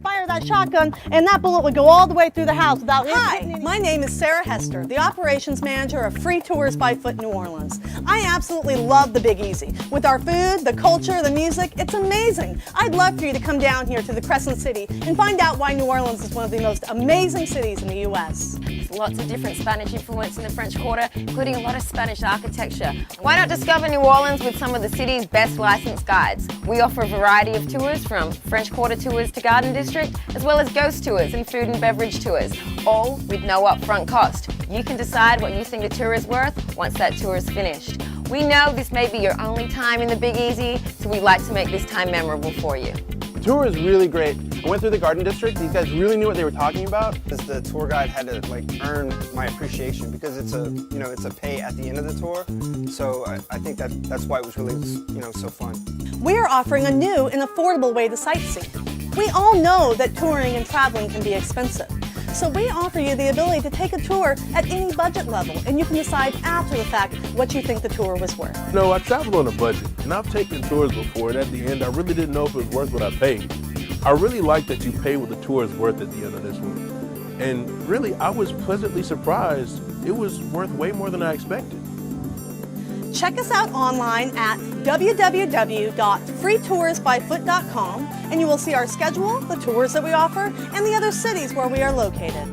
fire that shotgun, and that bullet would go all the way through the house without Hi, my name is Sarah Hester, the operations manager of Free Tours by Foot New Orleans. I absolutely love the Big Easy. With our food, the culture, the music, it's amazing. I'd love for you to come down here to the Crescent City and find out why New Orleans is one of the most amazing cities in the U.S. There's lots of different Spanish influence in the French Quarter, including a lot of Spanish architecture. Why not discover New Orleans with some of the city's best licensed guides? We offer a variety of tours, from French Quarter tours to Garden District, as well as ghost tours and food and beverage tours, all with no upfront cost. You can decide what you think the tour is worth once that tour is finished. We know this may be your only time in the Big Easy, so we'd like to make this time memorable for you. The tour is really great. I went through the Garden District. These guys really knew what they were talking about. The tour guide had to earn my appreciation because it's a pay at the end of the tour. So I think that's why it was really so fun. We are offering a new and affordable way to sightsee. We all know that touring and traveling can be expensive. So we offer you the ability to take a tour at any budget level, and you can decide after the fact what you think the tour was worth. No, I travel on a budget, and I've taken tours before, and at the end, I really didn't know if it was worth what I paid. I really like that you pay what the tour is worth at the end of this one. And really, I was pleasantly surprised. It was worth way more than I expected. Check us out online at www.freetoursbyfoot.com, and you will see our schedule, the tours that we offer, and the other cities where we are located.